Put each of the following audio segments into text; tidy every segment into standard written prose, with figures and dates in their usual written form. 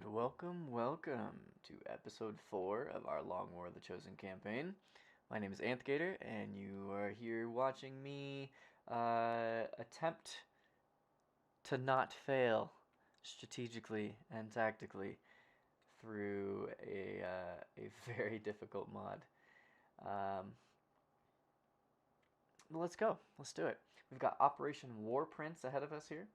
And welcome to episode 4 of our Long War of the Chosen campaign. My name is Anthgator, and you are here watching me attempt to not fail strategically and tactically through a very difficult mod. Let's go. Let's do it. We've got Operation War Prince ahead of us here.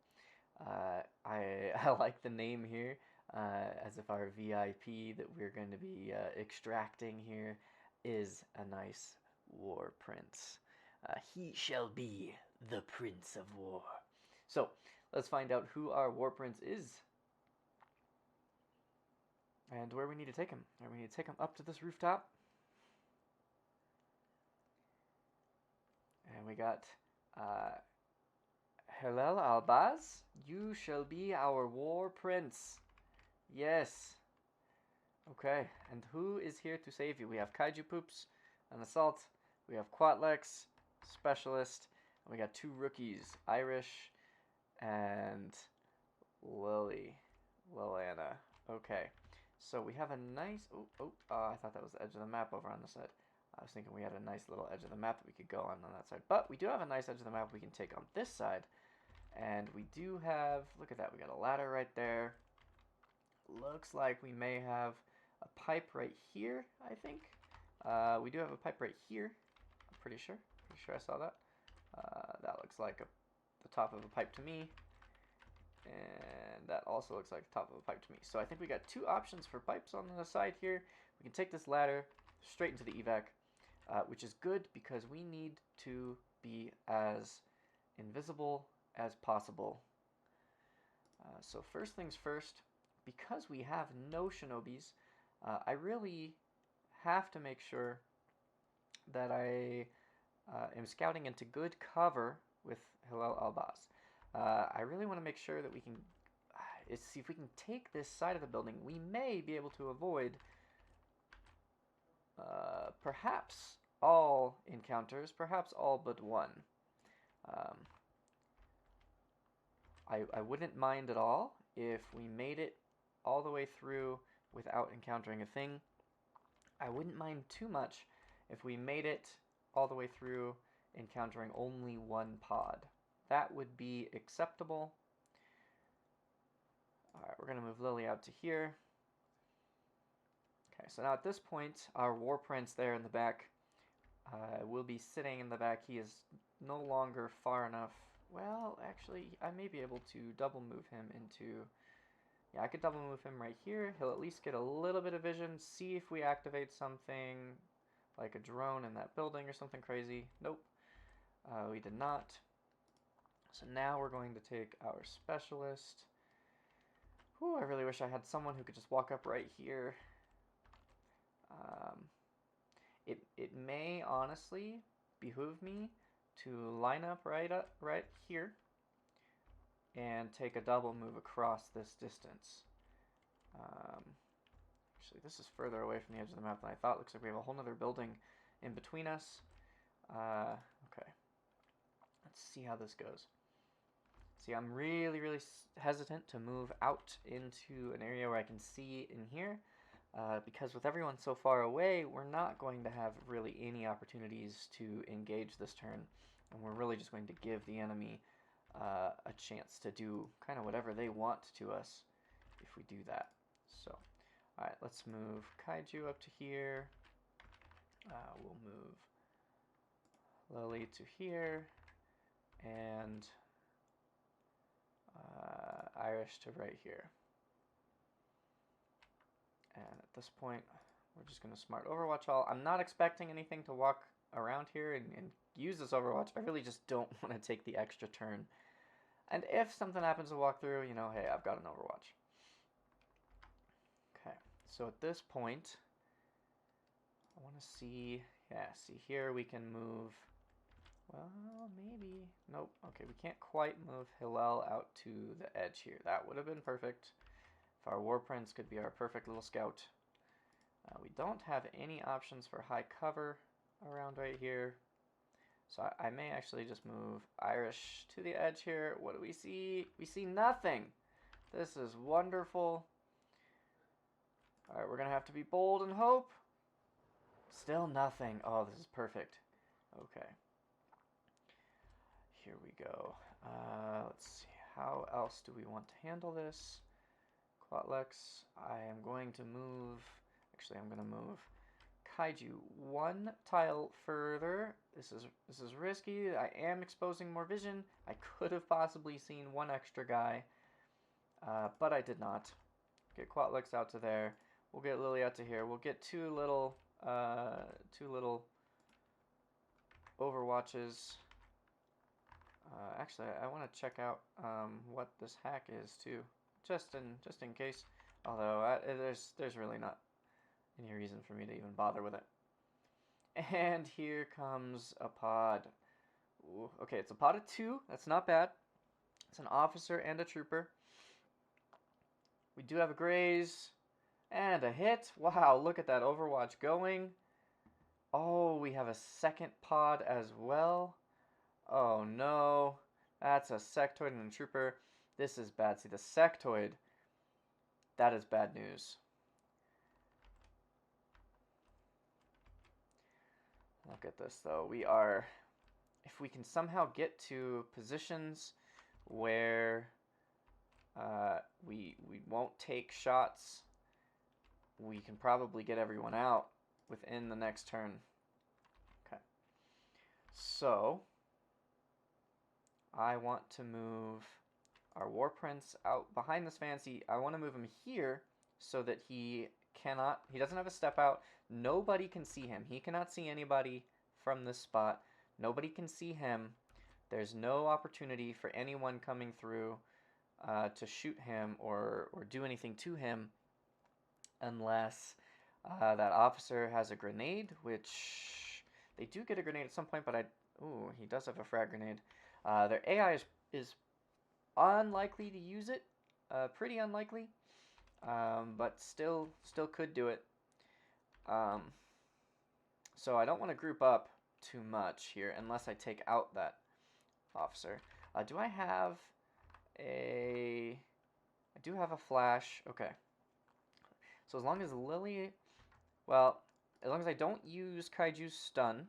I like the name here, as if our VIP that we're going to be extracting here is a nice war prince. He shall be the Prince of War. So let's find out who our war prince is and where we need to take him. We need to take him up to this rooftop. And we got Helel Albaz, you shall be our war prince. Yes. Okay, and who is here to save you? We have Kaiju Poops, an assault. We have Quatlex, specialist. And we got 2 rookies, Irish and Liliana. Okay, so we have a nice... I thought that was the edge of the map over on this side. I was thinking we had a nice little edge of the map that we could go on that side. But we do have a nice edge of the map we can take on this side. And we do have, look at that, we got a ladder right there. Looks like we may have a pipe right here, I think. We do have a pipe right here, I'm pretty sure. Pretty sure I saw that. That looks like the top of a pipe to me. And that also looks like the top of a pipe to me. So I think we got 2 options for pipes on the side here. We can take this ladder straight into the evac, which is good because we need to be as invisible as possible. So first things first, because we have no shinobis, I really have to make sure that I am scouting into good cover with Hilal Albaz. I really want to make sure that we can see if we can take this side of the building. We may be able to avoid perhaps all encounters, perhaps all but one. I wouldn't mind at all if we made it all the way through without encountering a thing. I wouldn't mind too much if we made it all the way through encountering only 1 pod. That would be acceptable. Alright, we're going to move Lily out to here. Okay, so now at this point, our war prince there in the back will be sitting in the back. He is no longer far enough. Well, actually, I may be able to double move him into... Yeah, I could double move him right here. He'll at least get a little bit of vision. See if we activate something like a drone in that building or something crazy. Nope, we did not. So now we're going to take our specialist. Whew, I really wish I had someone who could just walk up right here. It may honestly behoove me to line up right here and take a double move across this distance. Actually, this is further away from the edge of the map than I thought. Looks like we have a whole other building in between us. Okay, let's see how this goes. See, I'm really hesitant to move out into an area where I can see in here. Because with everyone so far away, we're not going to have really any opportunities to engage this turn, and we're really just going to give the enemy a chance to do kind of whatever they want to us if we do that. So, alright, let's move Kaiju up to here. We'll move Lily to here, and Irish to right here. And at this point, we're just going to smart Overwatch all. I'm not expecting anything to walk around here and use this Overwatch. I really just don't want to take the extra turn. And if something happens to walk through, you know, hey, I've got an Overwatch. Okay, so at this point, I want to see, yeah, see here we can move, well, maybe, nope, okay, we can't quite move Hillel out to the edge here. That would have been perfect. If our war prince could be our perfect little scout. We don't have any options for high cover around right here. So I may actually just move Irish to the edge here. What do we see? We see nothing. This is wonderful. Alright, we're gonna have to be bold and hope. Still nothing. Oh, this is perfect. Okay. Here we go. Let's see. How else do we want to handle this? Quatlex, I am going to move... Actually, I'm going to move Kaiju one tile further. This is risky. I am exposing more vision. I could have possibly seen one extra guy, but I did not. Get Quatlex out to there. We'll get Lily out to here. We'll get two little Overwatches. Actually, I want to check out what this hack is too, just in case. Although there's really not any reason for me to even bother with it. And here comes a pod. Ooh, okay, it's a pod of 2. That's not bad. It's an officer and a trooper. We do have a graze and a hit. Wow, look at that Overwatch going. Oh, we have a second pod as well. Oh no, that's a sectoid and a trooper. This is bad. See, the sectoid, that is bad news. Look at this though. We are, if we can somehow get to positions where we won't take shots, we can probably get everyone out within the next turn. Okay. So I want to move our War Prince out behind this fancy. I want to move him here so that he doesn't have a step out. Nobody can see him. He cannot see anybody from this spot. Nobody can see him. There's no opportunity for anyone coming through to shoot him or do anything to him unless that officer has a grenade, which they do get a grenade at some point, but ooh, he does have a frag grenade. Their AI is unlikely to use it, pretty unlikely, but still could do it. So I don't want to group up too much here unless I take out that officer. Do I have a... I do have a flash. Okay. So as long as Lily... Well, as long as I don't use Kaiju's stun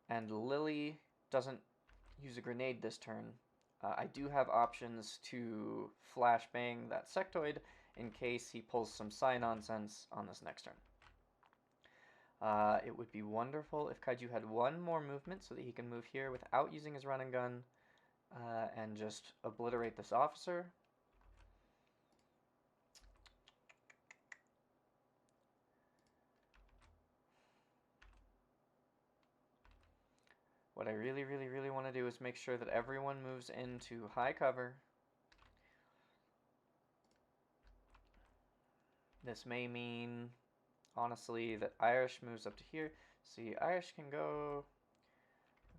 and Lily doesn't use a grenade this turn, I do have options to flashbang that sectoid in case he pulls some psi nonsense on this next turn. It would be wonderful if Kaiju had one more movement so that he can move here without using his run and gun and just obliterate this officer. What I really, really, really want to do is make sure that everyone moves into high cover. This may mean, honestly, that Irish moves up to here. See, Irish can go...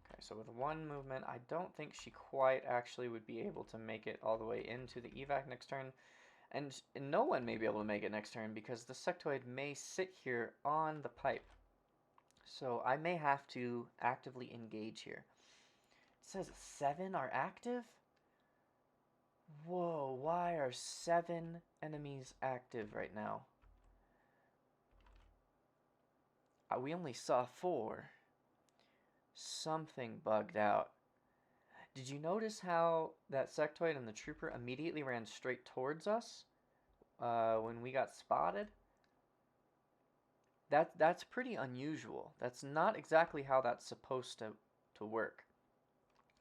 Okay, so with one movement, I don't think she quite actually would be able to make it all the way into the evac next turn. And no one may be able to make it next turn because the sectoid may sit here on the pipe. So I may have to actively engage here. It says 7 are active? Whoa, why are 7 enemies active right now? We only saw 4. Something bugged out. Did you notice how that sectoid and the trooper immediately ran straight towards us when we got spotted? That's pretty unusual. That's not exactly how that's supposed to work.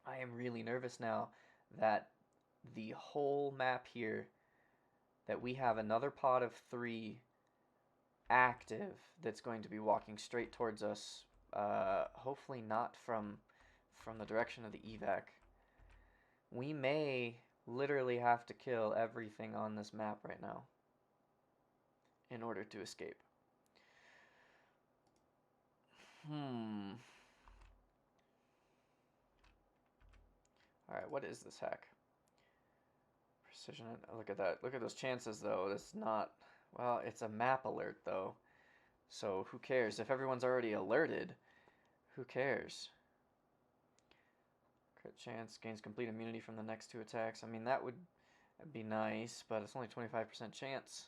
I am really nervous now that the whole map here, that we have another pod of 3 active that's going to be walking straight towards us. Hopefully not from the direction of the evac. We may literally have to kill everything on this map right now in order to escape. Alright, what is this hack? Precision. Look at that. Look at those chances, though. It's not... Well, it's a map alert, though. So, who cares? If everyone's already alerted, who cares? Crit chance. Gains complete immunity from the next 2 attacks. I mean, that'd be nice, but it's only 25% chance.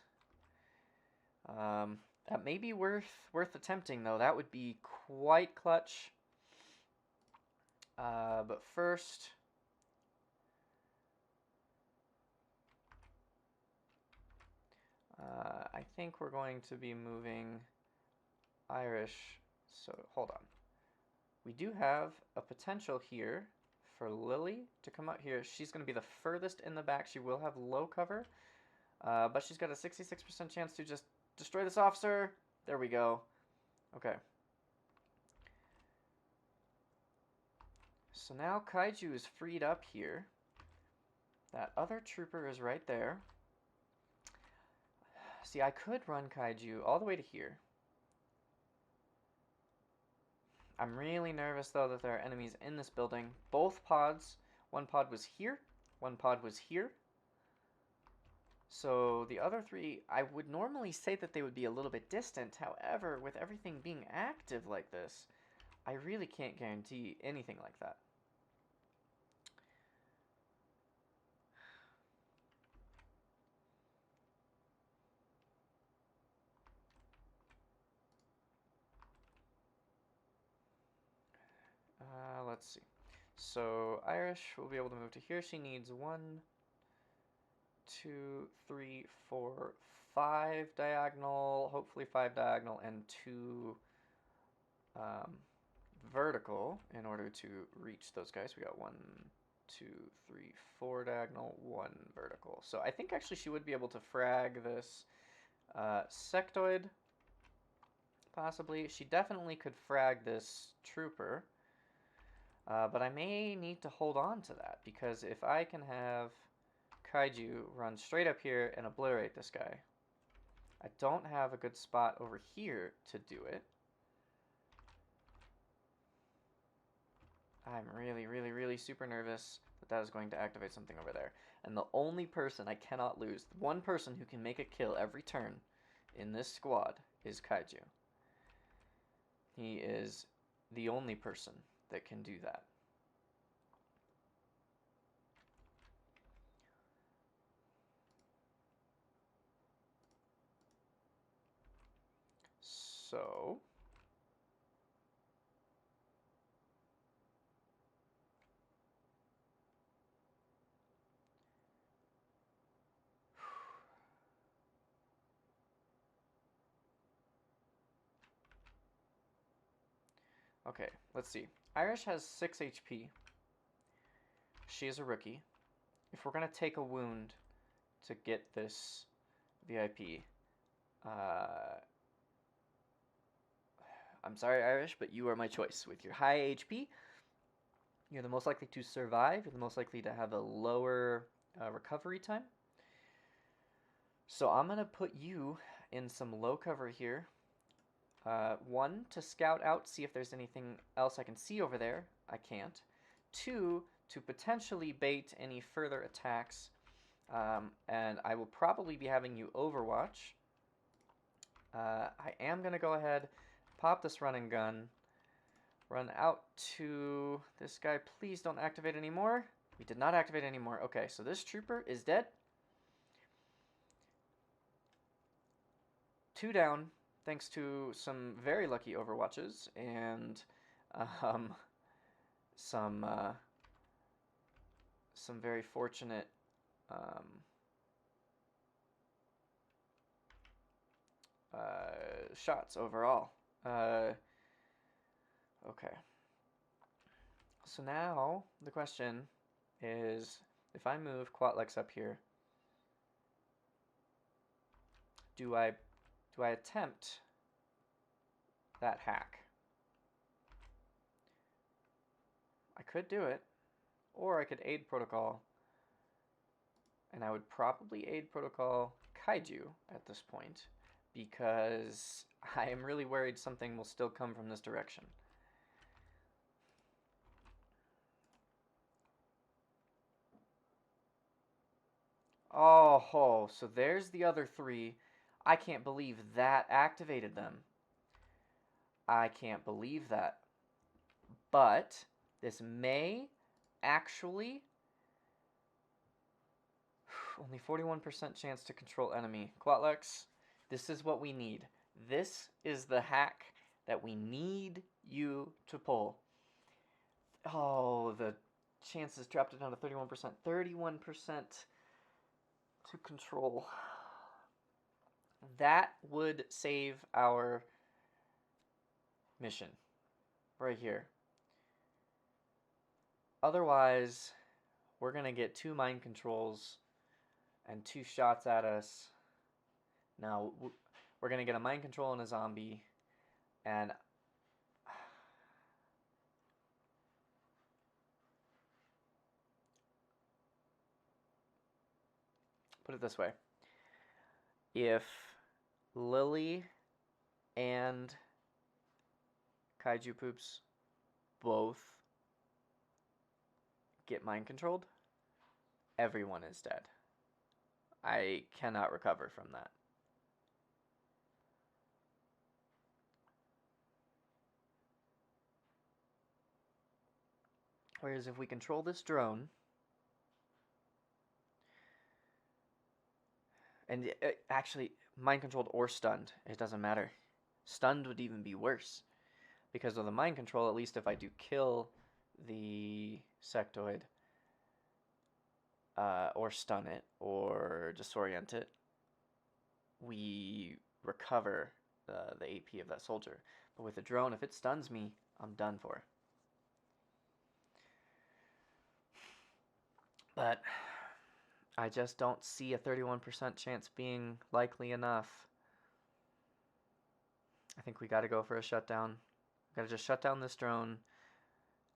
That may be worth attempting, though. That would be quite clutch. But first, I think we're going to be moving Irish. So hold on. We do have a potential here for Lily to come out here. She's going to be the furthest in the back. She will have low cover, but she's got a 66% chance to just destroy this officer. There we go. Okay. So now Kaiju is freed up here. That other trooper is right there. See, I could run Kaiju all the way to here. I'm really nervous, though, that there are enemies in this building. Both pods. One pod was here. One pod was here. So the other three, I would normally say that they would be a little bit distant. However, with everything being active like this, I really can't guarantee anything like that. Let's see. So Irish will be able to move to here. She needs 1, 2, 3, 4, 5 diagonal, hopefully 5 diagonal, and 2 vertical in order to reach those guys. We got 1, 2, 3, 4 diagonal, 1 vertical. So I think actually she would be able to frag this sectoid, possibly. She definitely could frag this trooper. But I may need to hold on to that, because if I can have Kaiju run straight up here and obliterate this guy, I don't have a good spot over here to do it. I'm really super nervous that that is going to activate something over there. And the only person I cannot lose, one person who can make a kill every turn in this squad, is Kaiju. He is the only person that can do that. So okay, let's see. Irish has 6 HP. She is a rookie. If we're going to take a wound to get this VIP, I'm sorry, Irish, but you are my choice. With your high HP, you're the most likely to survive. You're the most likely to have a lower recovery time. So I'm going to put you in some low cover here. 1, to scout out, see if there's anything else I can see over there. I can't. 2, to potentially bait any further attacks. And I will probably be having you overwatch. I am going to go ahead, pop this run and gun, run out to this guy. Please don't activate anymore. We did not activate anymore. Okay, so this trooper is dead. 2 down, thanks to some very lucky overwatches and some very fortunate shots overall. Okay. So now the question is, if I move Quatlex up here, do I attempt that hack? I could do it, or I could aid protocol, and I would probably aid protocol Kaiju at this point, because I am really worried something will still come from this direction. Oh, so there's the other 3. I can't believe that activated them. I can't believe that. But this may actually... Only 41% chance to control enemy. Quatlex, This is what we need. This is the hack that we need you to pull. Oh, the chances dropped it down to 31%. 31% to control. That would save our mission right here. Otherwise, we're going to get 2 mind controls and 2 shots at us. Now, we're going to get a mind control and a zombie. And put it this way. If Lily and Kaiju Poops both get mind controlled, everyone is dead. I cannot recover from that. Whereas if we control this drone, and actually, mind controlled or stunned, it doesn't matter. Stunned would even be worse. Because of the mind control, at least if I do kill the sectoid, or stun it, or disorient it, we recover the AP of that soldier. But with a drone, if it stuns me, I'm done for. But I just don't see a 31% chance being likely enough. I think we got to go for a shutdown. We got to just shut down this drone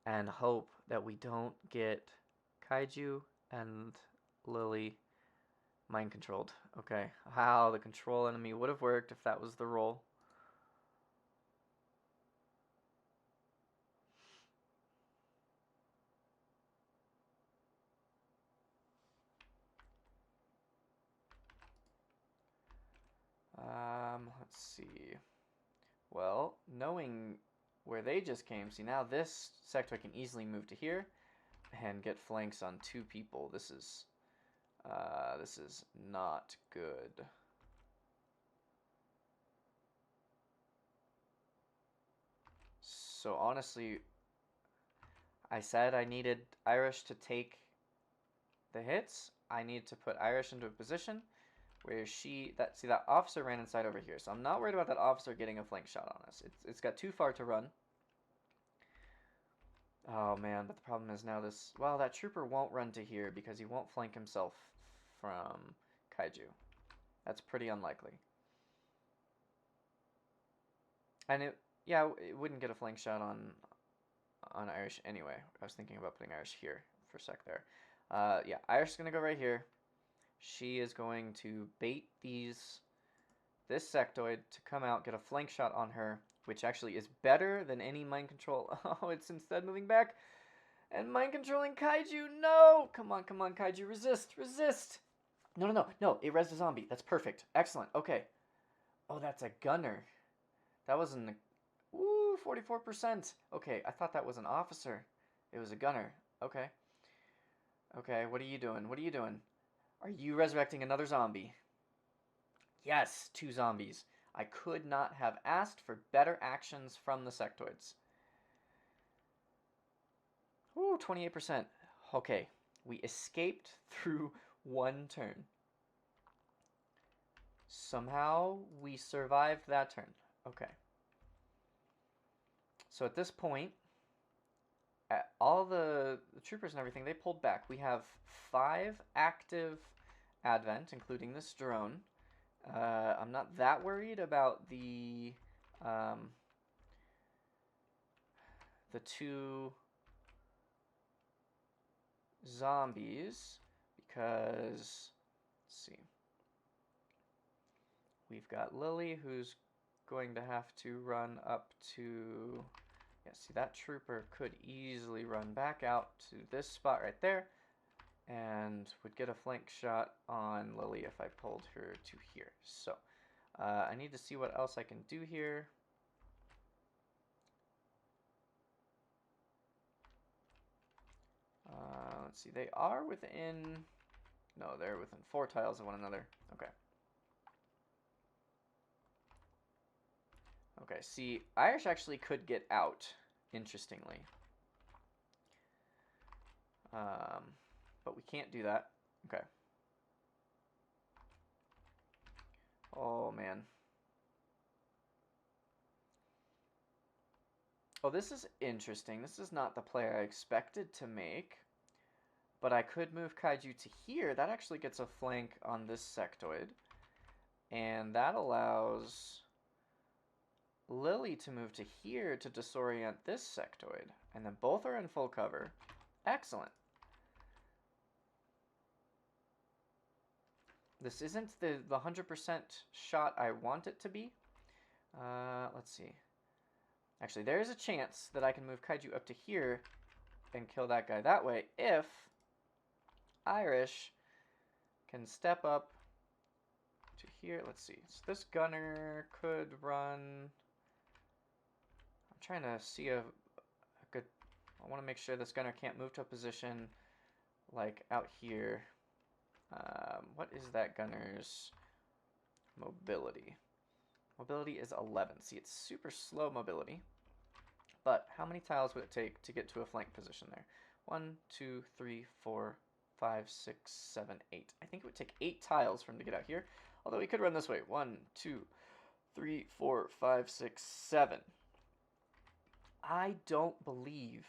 and hope that we don't get Kaiju and Lily mind controlled. Okay, how the control enemy would have worked if that was the role. Let's see. Well, knowing where they just came, see now this sector can easily move to here and get flanks on 2 people. This is not good. So honestly, I said I needed Irish to take the hits. I need to put Irish into a position where that officer ran inside over here. So I'm not worried about that officer getting a flank shot on us. It's got too far to run. Oh man, but the problem is now well, that trooper won't run to here because he won't flank himself from Kaiju. That's pretty unlikely. And it wouldn't get a flank shot on Irish anyway. I was thinking about putting Irish here for a sec there. Yeah, Irish is gonna go right here. She is going to bait this sectoid to come out, get a flank shot on her, which actually is better than any mind control. Oh, it's instead moving back and mind controlling Kaiju. No! Come on, Kaiju, resist. No, it res the zombie. That's perfect. Excellent. Okay. Oh, that's a gunner. That wasn't a... Woo, 44%. Okay, I thought that was an officer. It was a gunner. Okay. Okay, what are you doing? Are you resurrecting another zombie? Yes, 2 zombies. I could not have asked for better actions from the sectoids. Ooh, 28%. Okay, we escaped through 1 turn. Somehow we survived that turn. Okay. So at this point, all the troopers and everything, they pulled back. We have 5 active advent, including this drone. I'm not that worried about the 2 zombies because, let's see, we've got Lily who's going to have to run up to, yeah, see that trooper could easily run back out to this spot right there and would get a flank shot on Lily if I pulled her to here. So I need to see what else I can do here. Let's see, they are within, no, they're within 4 tiles of one another. Okay. see, Irish actually could get out, interestingly. But we can't do that. Okay. Oh, man. Oh, this is interesting. This is not the play I expected to make. But I could move Kaiju to here. That actually gets a flank on this sectoid. And that allows Lily to move to here to disorient this sectoid. And then both are in full cover. Excellent. This isn't the 100% shot I want it to be. Let's see. Actually, there is a chance that I can move Kaiju up to here and kill that guy that way if Irish can step up to here. Let's see. So this gunner could run. I'm trying to see a good. I want to make sure this gunner can't move to a position like out here. What is that gunner's mobility? Mobility is 11. See, it's super slow mobility. But how many tiles would it take to get to a flank position there? 1, 2, 3, 4, 5, 6, 7, 8. I think it would take 8 tiles for him to get out here. Although he could run this way. 1, 2, 3, 4, 5, 6, 7. I don't believe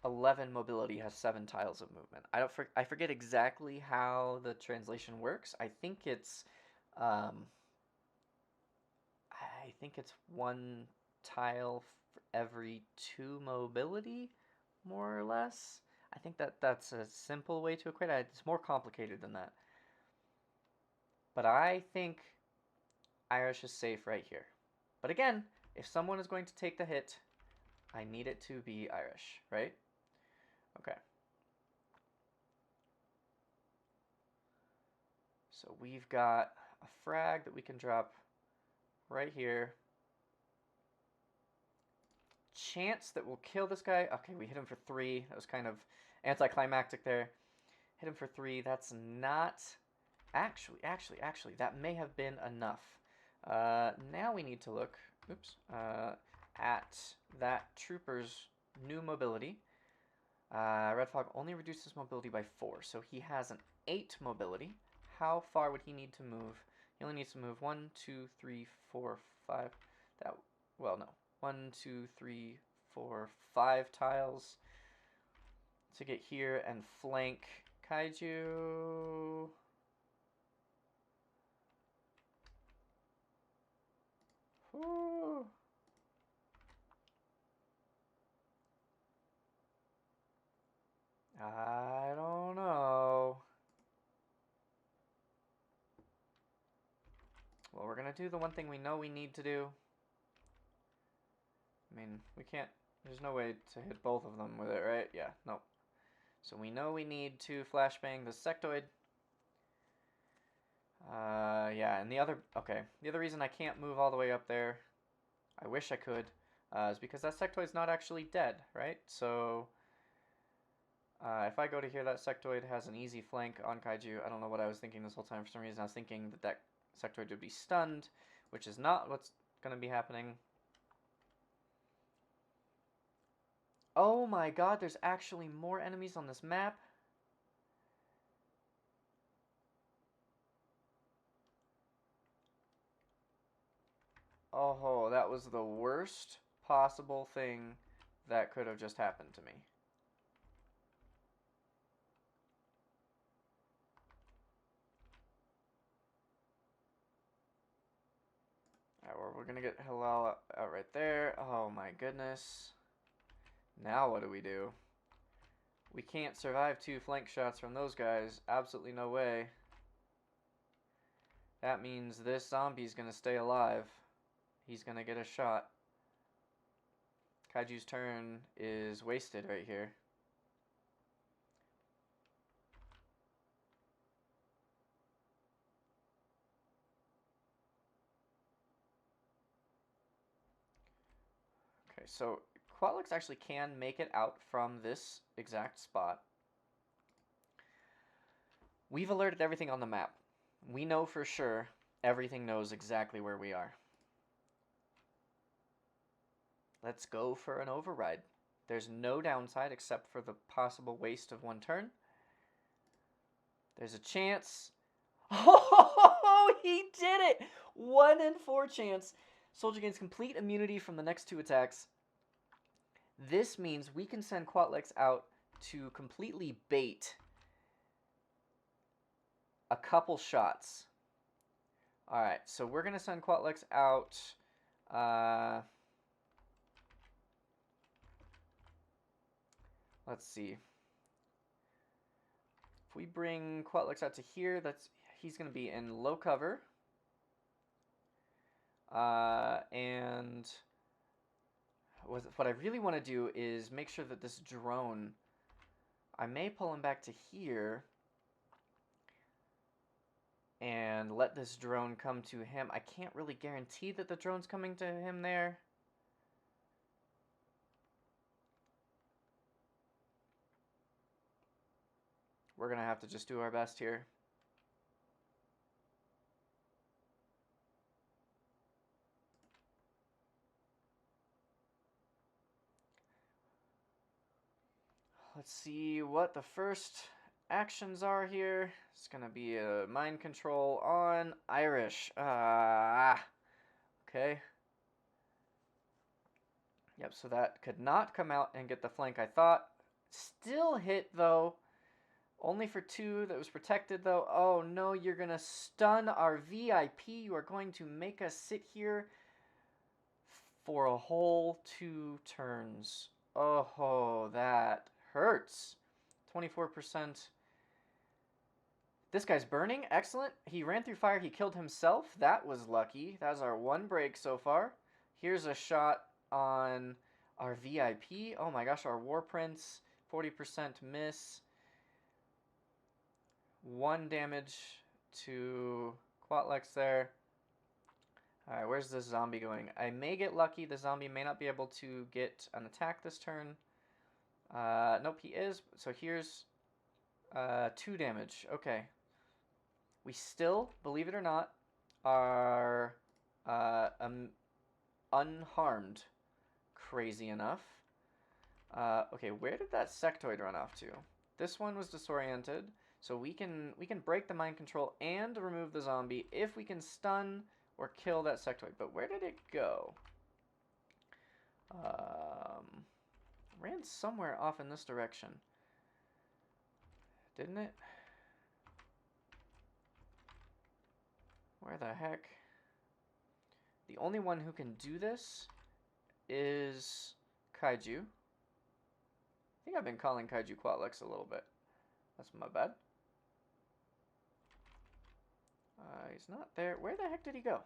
11 mobility has 7 tiles of movement. I forget exactly how the translation works. I think it's 1 tile for every 2 mobility, more or less. I think that's a simple way to equate it. It's more complicated than that. But I think Irish is safe right here. But again, if someone is going to take the hit, I need it to be Irish, right? Okay. So we've got a frag that we can drop right here. Chance that we'll kill this guy. Okay, we hit him for 3. That was kind of anticlimactic there. Hit him for 3. That's not... Actually, that may have been enough. Now we need to look, at that trooper's new mobility. Red Fog only reduces mobility by 4, so he has an 8 mobility. How far would he need to move? He only needs to move 1, 2, 3, 4, 5. Well, no. 1, 2, 3, 4, 5 tiles to get here and flank Kaiju. Whew. I don't know. Well, we're gonna do the one thing we know we need to do. I mean, we can't, there's no way to hit both of them with it, right? Yeah, nope. So we know we need to flashbang the sectoid. Yeah, and the other reason I can't move all the way up there, I wish I could, is because that sectoid's not actually dead, right? So, if I go to here, that sectoid has an easy flank on Kaiju. I don't know what I was thinking this whole time. For some reason, I was thinking that that sectoid would be stunned, which is not what's going to be happening. Oh my god, there's actually more enemies on this map. Oh, that was the worst possible thing that could have just happened to me. Alright, well, we're gonna get Halal out right there. Oh my goodness. Now what do we do? We can't survive 2 flank shots from those guys. Absolutely no way. That means this zombie's gonna stay alive. He's gonna get a shot. Kaiju's turn is wasted right here. Okay, so Quatlix actually can make it out from this exact spot. We've alerted everything on the map. We know for sure everything knows exactly where we are. Let's go for an override. There's no downside except for the possible waste of 1 turn. There's a chance. Oh, he did it! 1 in 4 chance. Soldier gains complete immunity from the next 2 attacks. This means we can send Quatlex out to completely bait a couple shots. Alright, so we're going to send Quatlex out. Let's see. If we bring Quatlex out to here, he's going to be in low cover. And what I really want to do is make sure that this drone, I may pull him back to here and let this drone come to him. I can't really guarantee that the drone's coming to him there. We're going to have to just do our best here. Let's see what the first actions are here. It's going to be a mind control on Irish. Okay. Yep, so that could not come out and get the flank I thought. Still hit, though. Only for 2. That was protected, though. Oh, no, you're going to stun our VIP. You are going to make us sit here for a whole 2 turns. Oh, that hurts. 24%. This guy's burning. Excellent. He ran through fire. He killed himself. That was lucky. That was our 1 break so far. Here's a shot on our VIP. Oh my gosh, our War Prince. 40% miss. 1 damage to Quatlex there. Alright, where's this zombie going? I may get lucky. The zombie may not be able to get an attack this turn. Nope, he is. So here's 2 damage. Okay. We still, believe it or not, are unharmed. Crazy enough. Okay, where did that sectoid run off to? This one was disoriented. So we can break the mind control and remove the zombie if we can stun or kill that sectoid. But where did it go? Ran somewhere off in this direction. Didn't it? Where the heck? The only one who can do this is Kaiju. I think I've been calling Kaiju Quatlex a little bit. That's my bad. He's not there. Where the heck did he go?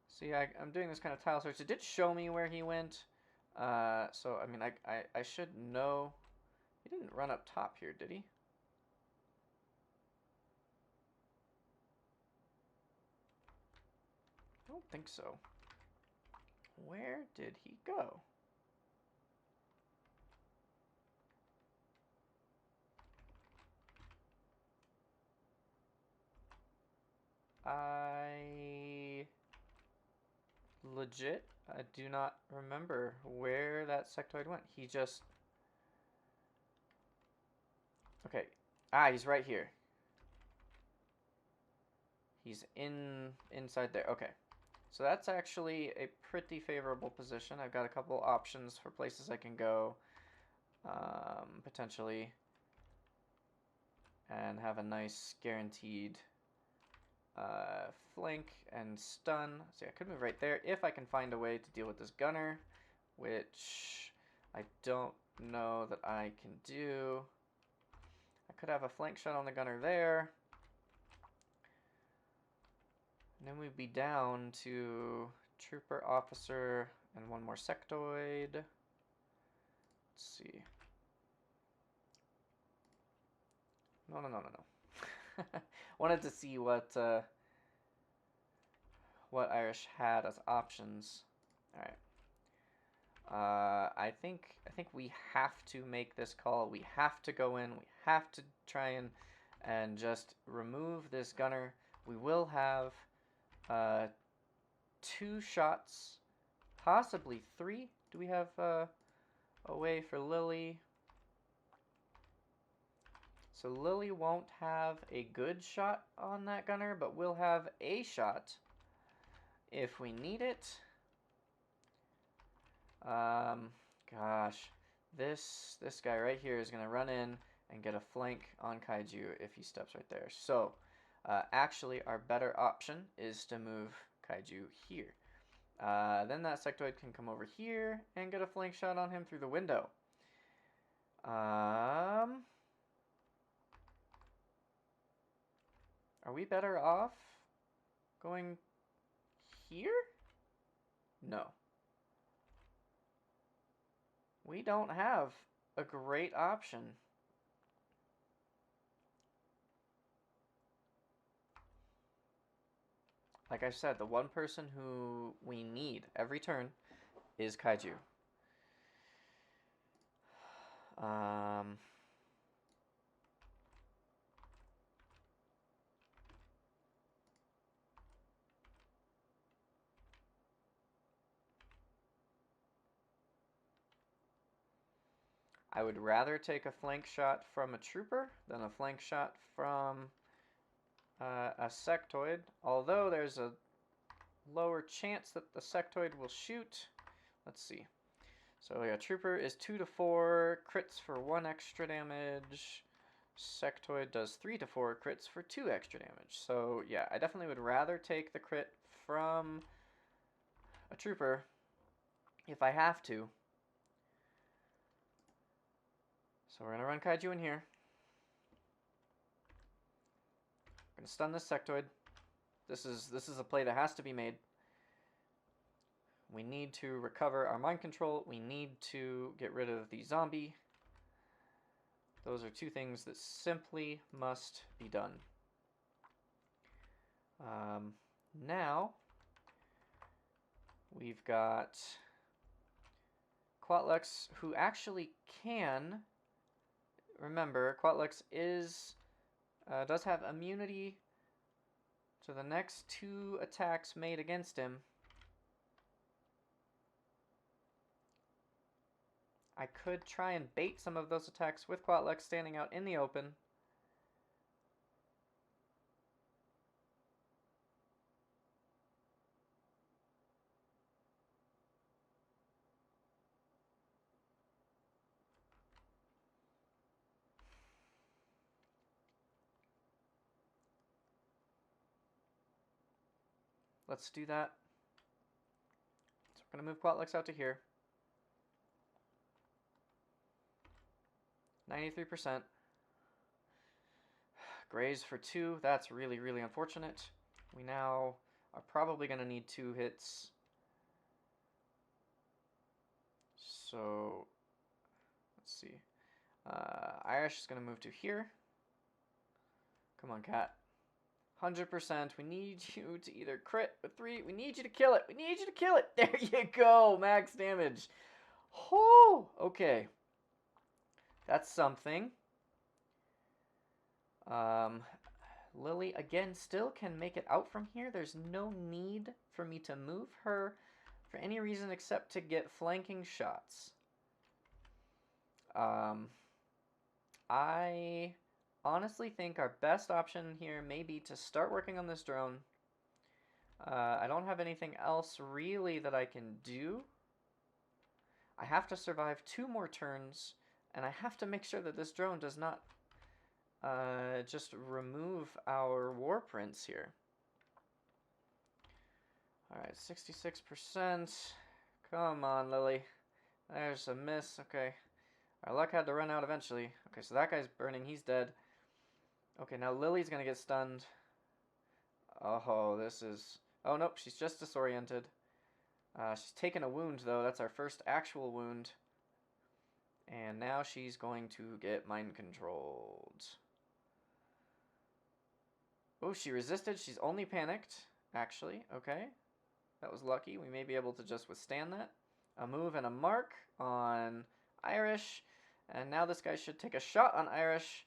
See, I'm doing this kind of tile search. It did show me where he went. So, I mean, I should know. He didn't run up top here, did he? I don't think so. Where did he go? I do not remember where that sectoid went. He just... Okay. He's right here. He's inside there. Okay. So that's actually a pretty favorable position. I've got a couple options for places I can go, potentially, and have a nice guaranteed flank and stun. See, I could move right there if I can find a way to deal with this gunner, which I don't know that I can do. I could have a flank shot on the gunner there. And then we'd be down to trooper, officer, and 1 more sectoid. Let's see. No. Wanted to see what Irish had as options. All right. I think we have to make this call. We have to go in. We have to try and just remove this gunner. We will have 2 shots possibly 3. Do we have a way for Lily? So Lily won't have a good shot on that gunner, but we'll have a shot if we need it. Gosh, this guy right here is gonna run in and get a flank on Kaiju if he steps right there. So, actually, our better option is to move Kaiju here. Then that sectoid can come over here and get a flank shot on him through the window. Are we better off going here? No. We don't have a great option. Like I said, the one person who we need every turn is Kaiju. I would rather take a flank shot from a trooper than a flank shot from a sectoid, although there's a lower chance that the sectoid will shoot. Let's see. So yeah, trooper is 2 to 4 crits for 1 extra damage. Sectoid does 3 to 4 crits for 2 extra damage. So yeah, I definitely would rather take the crit from a trooper if I have to. So we're gonna run Kaiju in here. Gonna stun this sectoid. This is a play that has to be made. We need to recover our mind control. We need to get rid of the zombie. Those are 2 things that simply must be done. Now, we've got Quatlux, who actually can. Remember, Quatlux does have immunity to the next 2 attacks made against him. I could try and bait some of those attacks with Quatlux standing out in the open. Let's do that. So we're going to move Quatlux out to here. 93%. Graze for 2. That's really, really unfortunate. We now are probably going to need 2 hits. So, let's see. Irish is going to move to here. Come on, cat. 100%. We need you to either crit with 3. We need you to kill it. We need you to kill it. There you go. Max damage. Oh, okay. That's something. Lily, again, still can make it out from here. There's no need for me to move her for any reason except to get flanking shots. I honestly think our best option here may be to start working on this drone. I don't have anything else really that I can do. I have to survive 2 more turns, and I have to make sure that this drone does not just remove our war prince here. Alright, 66%. Come on, Lily. There's a miss. Okay. Our luck had to run out eventually. Okay, so that guy's burning. He's dead. Okay, now Lily's gonna get stunned. Oh, this is... Oh, nope, she's just disoriented. She's taken a wound, though. That's our first actual wound. And now she's going to get mind controlled. Oh, she resisted. She's only panicked, actually. Okay. That was lucky. We may be able to just withstand that. A move and a mark on Irish. And now this guy should take a shot on Irish.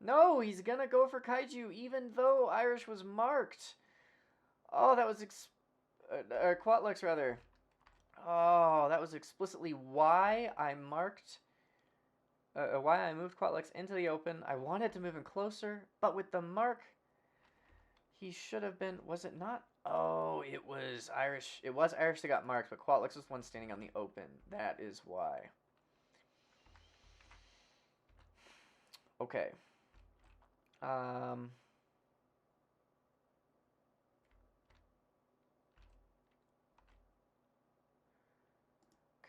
No, he's gonna go for Kaiju, even though Irish was marked. Oh, that was... Quatlux, rather. Oh, that was explicitly why I marked, why I moved Quatlex into the open. I wanted to move him closer, but with the mark, he should have been, was it not? Oh, it was Irish. It was Irish that got marked, but Quatlex was one standing on the open. That is why. Okay.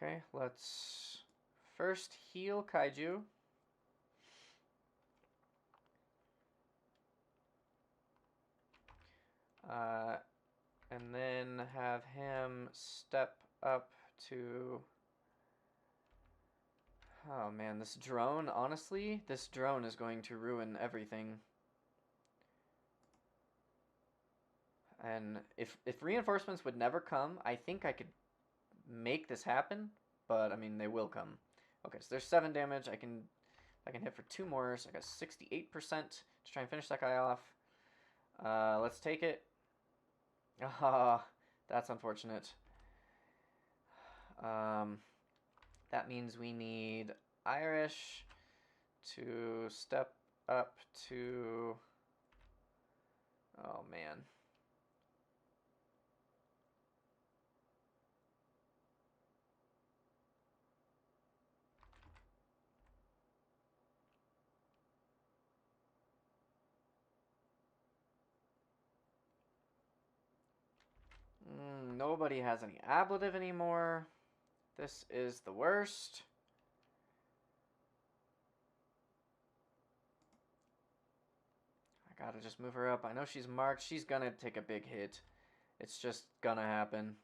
Okay, let's first heal Kaiju. And then have him step up to... Oh man, this drone, honestly, this drone is going to ruin everything. And if reinforcements would never come, I think I could make this happen, but I mean, they will come. Okay, so there's 7 damage. I can hit for 2 more, so I got 68% to try and finish that guy off. Let's take it. Ah, that's unfortunate. That means we need Irish to step up to... Oh, man. Nobody has any ablative anymore. This is the worst. I gotta just move her up. I know she's marked. She's gonna take a big hit. It's just gonna happen.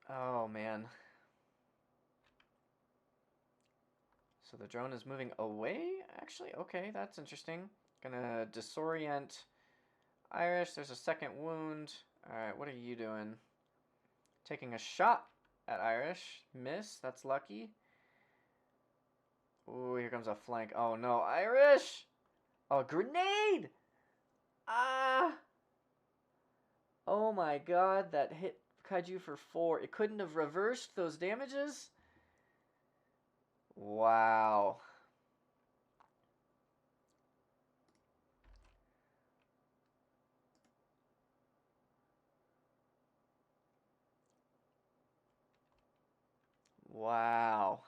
Oh, man. So the drone is moving away? Actually, okay, that's interesting. Gonna disorient Irish. There's a second wound. Alright, what are you doing? Taking a shot at Irish. Miss. That's lucky. Ooh, here comes a flank. Oh, no. Irish! Oh, grenade! Ah! Oh, my God. That hit Kaiju for 4. It couldn't have reversed those damages? Wow. Wow.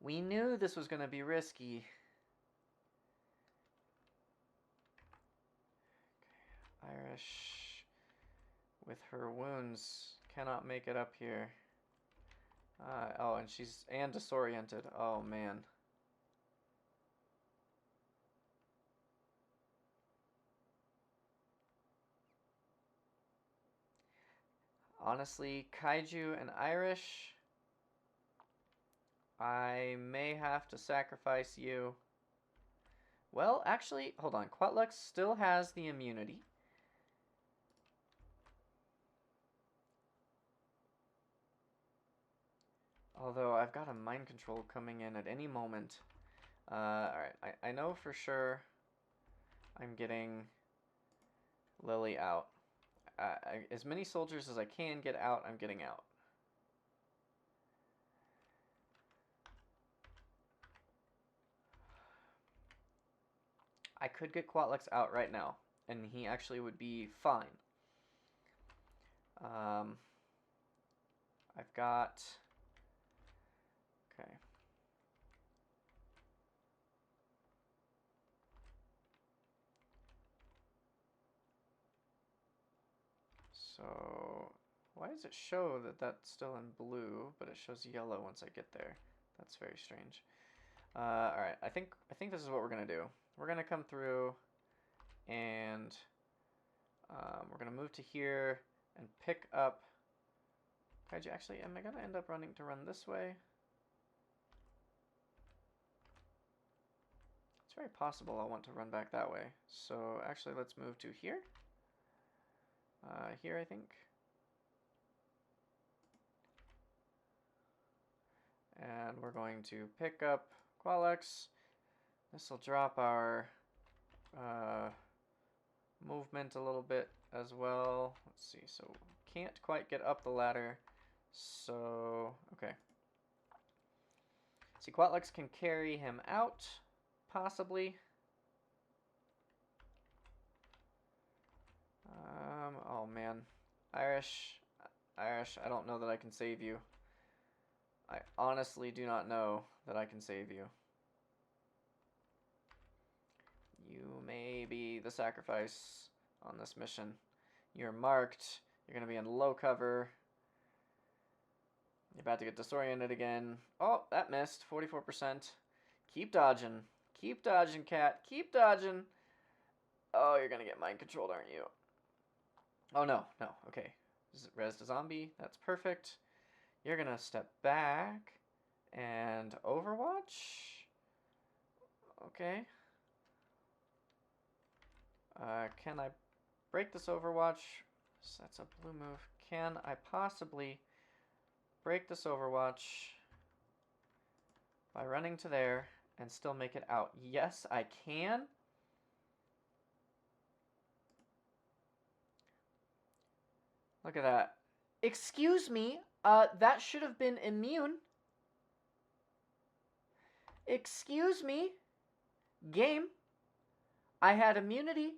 We knew this was going to be risky. Irish, with her wounds, cannot make it up here. Oh, and she's disoriented. Oh, man. Honestly, Kaiju and Irish, I may have to sacrifice you. Well, actually, hold on. Quatlex still has the immunity. Although I've got a mind control coming in at any moment. Alright, I know for sure I'm getting Lily out. As many soldiers as I can get out, I'm getting out. I could get Quatlex out right now, and he actually would be fine. I've got... Okay. So, why does it show that that's still in blue, but it shows yellow once I get there? That's very strange. Alright, I think this is what we're going to do. We're going to come through, and we're going to move to here and pick up... Kaiju, actually, am I going to end up running to run this way? It's very possible I'll want to run back that way. So, actually, let's move to here. Here, I think. And we're going to pick up Quatlex. This will drop our movement a little bit. as well. Let's see. So can't quite get up the ladder. So okay. See, Quatlex can carry him out, possibly. Oh man, Irish, I don't know that I can save you. I honestly do not know that I can save you. You may be the sacrifice on this mission. You're marked. You're going to be in low cover. You're about to get disoriented again. Oh, that missed. 44%. Keep dodging. Keep dodging, cat. Keep dodging. Oh, you're going to get mind controlled, aren't you? Oh, no. No. Okay. Res to zombie. That's perfect. You're going to step back and Overwatch. Okay. Can I break this Overwatch? So that's a blue move. Can I possibly break this Overwatch by running to there and still make it out? Yes, I can. Look at that. Excuse me, that should have been immune. Excuse me, game. I had immunity.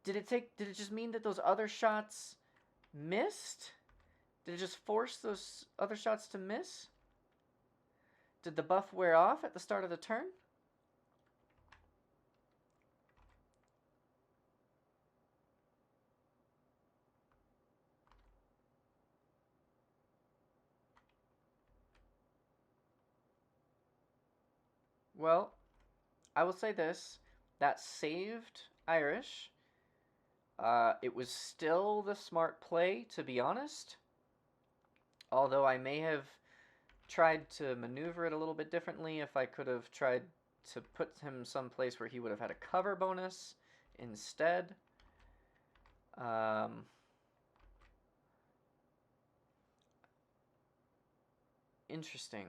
Did it just mean that those other shots missed? Did it just force those other shots to miss? Did the buff wear off at the start of the turn? Well, I will say this. That saved Irish. It was still the smart play, to be honest. Although I may have tried to maneuver it a little bit differently if I could have tried to put him someplace where he would have had a cover bonus instead. Interesting.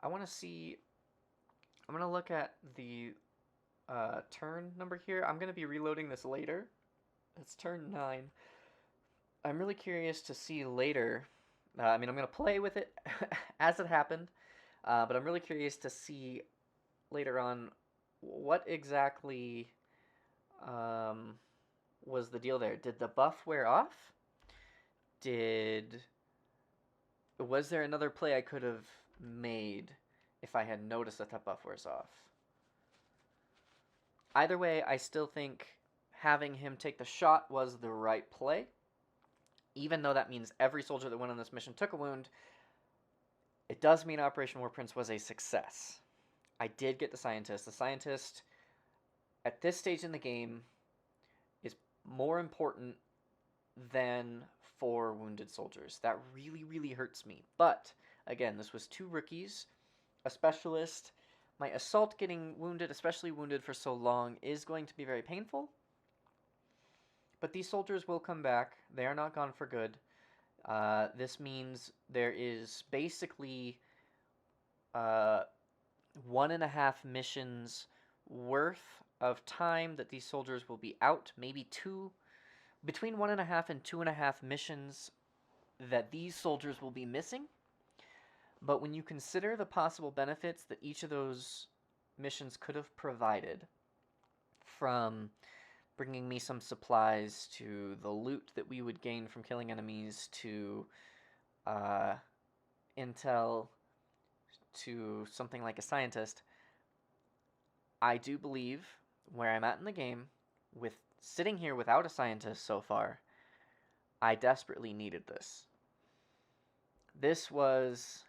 I want to see... I'm going to look at the turn number here. I'm going to be reloading this later. It's turn 9. I'm really curious to see later. I'm going to play with it as it happened, but I'm really curious to see later on what exactly was the deal there. Did the buff wear off? Was there another play I could have made if I had noticed that that buff wears off? Either way, I still think having him take the shot was the right play. Even though that means every soldier that went on this mission took a wound, it does mean Operation War Prince was a success. I did get the scientist. The scientist, at this stage in the game, is more important than 4 wounded soldiers. That really, really hurts me. But, again, this was 2 rookies, a specialist. My assault getting wounded, especially wounded for so long, is going to be very painful. But these soldiers will come back. They are not gone for good. This means there is basically 1.5 missions worth of time that these soldiers will be out. Maybe 2, between 1.5 and 2.5 missions that these soldiers will be missing. But when you consider the possible benefits that each of those missions could have provided, from bringing me some supplies to the loot that we would gain from killing enemies to intel to something like a scientist, I do believe where I'm at in the game, with sitting here without a scientist so far, I desperately needed this. This was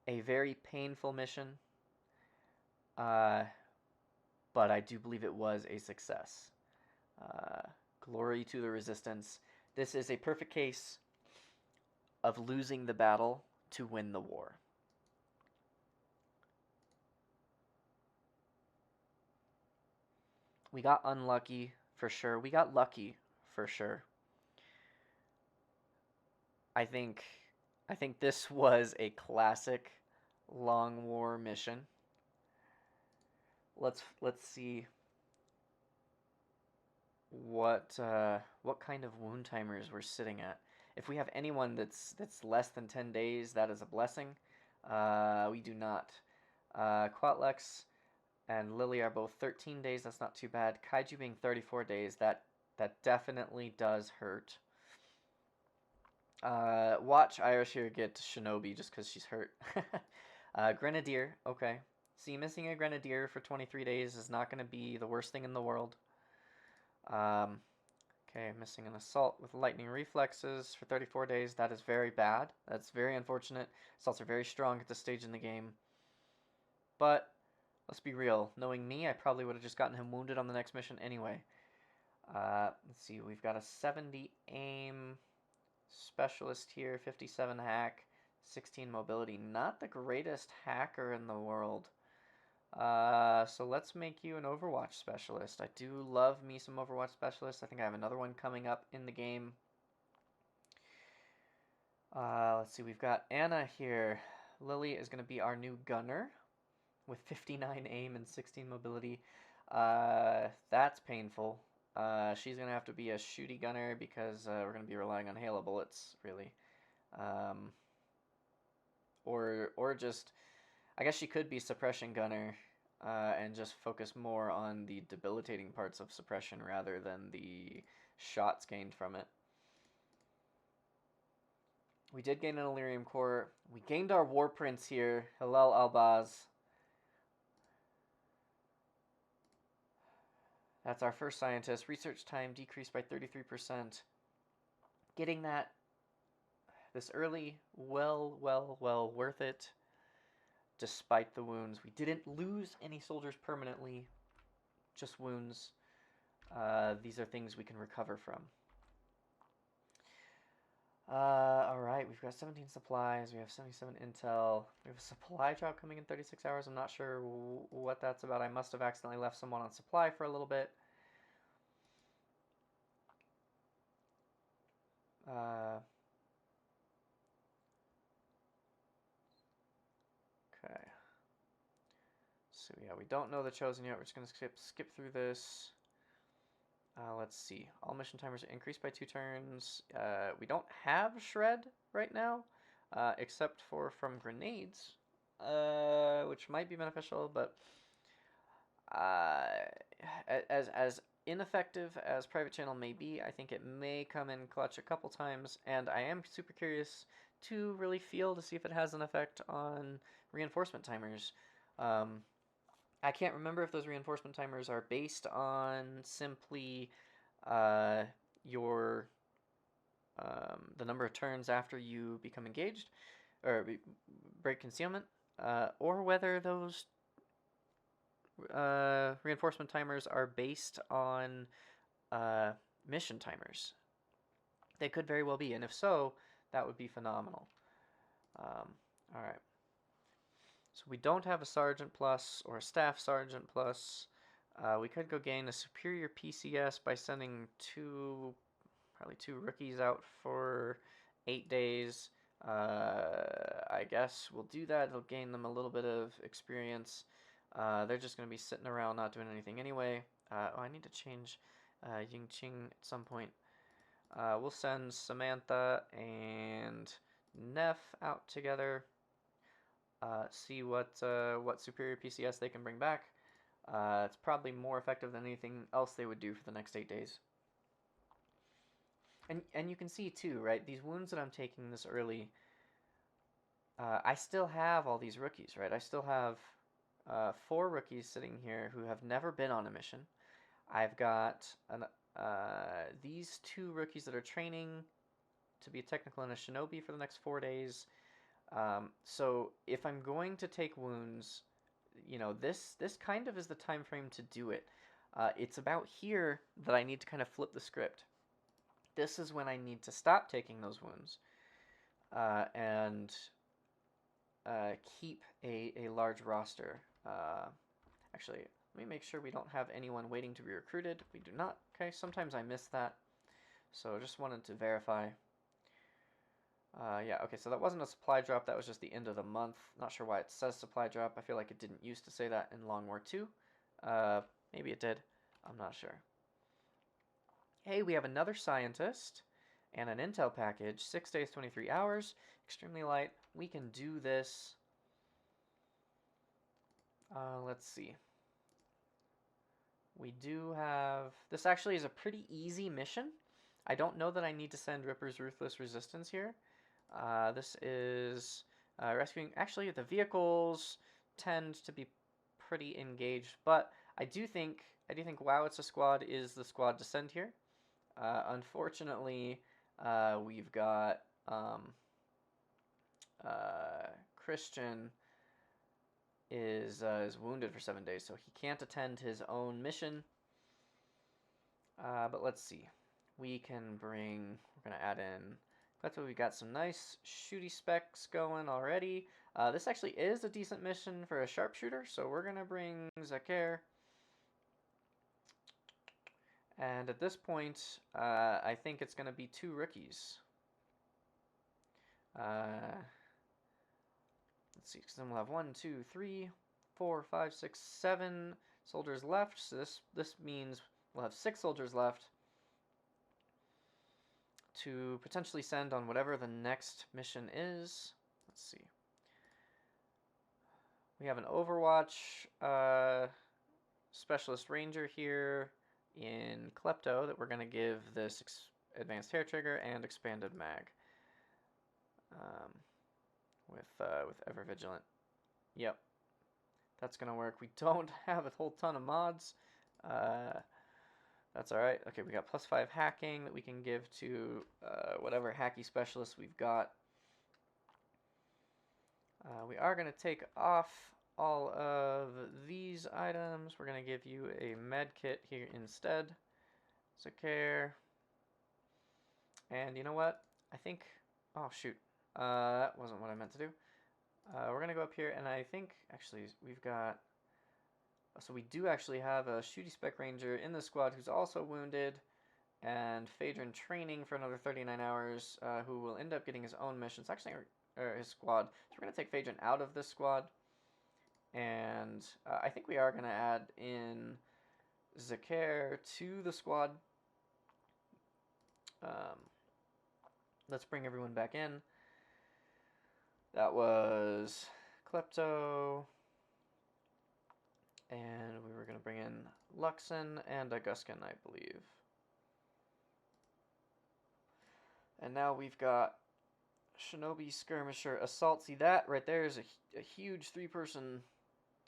a very painful mission, but I do believe it was a success. Glory to the Resistance. This is a perfect case of losing the battle to win the war. We got unlucky for sure. We got lucky for sure. I think this was a classic long war mission. Let's see. what kind of wound timers we're sitting at. If we have anyone that's less than 10 days, that is a blessing. We do not. Quatlex and Lily are both 13 days. That's not too bad. Kaiju being 34 days, that definitely does hurt. Watch Irish here get Shinobi just because she's hurt. Grenadier, okay. See, missing a Grenadier for 23 days is not going to be the worst thing in the world. Okay, missing an Assault with Lightning Reflexes for 34 days. That is very bad. That's very unfortunate. Assaults are very strong at this stage in the game. But, let's be real. Knowing me, I probably would have just gotten him wounded on the next mission anyway. Let's see, we've got a 70 aim specialist here, 57 hack, 16 mobility. Not the greatest hacker in the world. So let's make you an Overwatch specialist. I do love me some Overwatch specialists. I think I have another one coming up in the game. Let's see, we've got Anna here. Lily is going to be our new gunner with 59 aim and 16 mobility. That's painful. She's going to have to be a shooty gunner because we're going to be relying on Halo bullets, really. Or just, I guess she could be suppression gunner and just focus more on the debilitating parts of suppression rather than the shots gained from it. We did gain an Illyrium core. We gained our War Prince here, Hillel Albaz. That's our first scientist. Research time decreased by 33%. Getting that this early, well worth it. Despite the wounds, we didn't lose any soldiers permanently, just wounds. These are things we can recover from. Alright, we've got 17 supplies, we have 77 intel, we have a supply drop coming in 36 hours. I'm not sure what that's about. I must have accidentally left someone on supply for a little bit. Okay. So yeah, we don't know the Chosen yet. We're just going to skip through this. Let's see. All mission timers are increased by 2 turns. We don't have Shred right now, except for from grenades, which might be beneficial, but as ineffective as Private Channel may be, I think it may come in clutch a couple times, and I am super curious to really feel to see if it has an effect on reinforcement timers. I can't remember if those reinforcement timers are based on simply your the number of turns after you become engaged or break concealment, or whether those reinforcement timers are based on mission timers. They could very well be, and if so, that would be phenomenal. All right. So we don't have a Sergeant Plus or a Staff Sergeant Plus. We could go gain a superior PCS by sending probably two rookies out for 8 days. I guess we'll do that. It'll gain them a little bit of experience. They're just going to be sitting around not doing anything anyway. I need to change Ying Qing at some point. We'll send Samantha and Neff out together. See what superior PCS they can bring back. It's probably more effective than anything else they would do for the next 8 days. And you can see too, right? These wounds that I'm taking this early, I still have all these rookies, right? I still have 4 rookies sitting here who have never been on a mission. I've got these 2 rookies that are training to be a technical and a shinobi for the next 4 days. So if I'm going to take wounds, you know, this kind of is the time frame to do it. It's about here that I need to kind of flip the script. This is when I need to stop taking those wounds and keep a large roster. Actually, let me make sure we don't have anyone waiting to be recruited. We do not. Okay, sometimes I miss that. So just wanted to verify. Yeah, okay, so that wasn't a supply drop. That was just the end of the month. Not sure why it says supply drop. I feel like it didn't used to say that in Long War 2. Maybe it did. I'm not sure. Hey, we have another scientist and an intel package. 6 days, 23 hours. Extremely light. We can do this. Let's see. We do have... This actually is a pretty easy mission. I don't know that I need to send Ripper's Ruthless Resistance here. This is rescuing... Actually, the vehicles tend to be pretty engaged, but I do think Wow, It's a Squad is the squad to send here. Unfortunately, we've got Christian is wounded for 7 days, so he can't attend his own mission. But let's see. We're gonna add in. That's why we got some nice shooty specs going already. This actually is a decent mission for a sharpshooter, so we're gonna bring Zakir. And at this point, I think it's gonna be 2 rookies. Let's see, because then we'll have 1, 2, 3, 4, 5, 6, 7 soldiers left. So this means we'll have 6 soldiers left to potentially send on whatever the next mission is. Let's see. We have an Overwatch Specialist Ranger here in Klepto that we're going to give this advanced hair trigger and expanded mag. With Ever Vigilant. Yep. That's going to work. We don't have a whole ton of mods. That's alright. Okay, we got +5 hacking that we can give to whatever hacky specialist we've got. We are going to take off all of these items. We're going to give you a med kit here instead. Zakir. And you know what? I think... Oh, shoot. That wasn't what I meant to do. We're going to go up here, and I think, actually, we've got... So we do actually have a shooty spec ranger in the squad who's also wounded, and Phaedron training for another 39 hours, who will end up getting his own missions. Actually, his squad. So we're going to take Phaedron out of this squad, and I think we are going to add in Zakir to the squad. Let's bring everyone back in. That was Klepto, and we were going to bring in Luxon and Augustin, I believe. And now we've got Shinobi, Skirmisher, Assault. See, that right there is a huge 3-person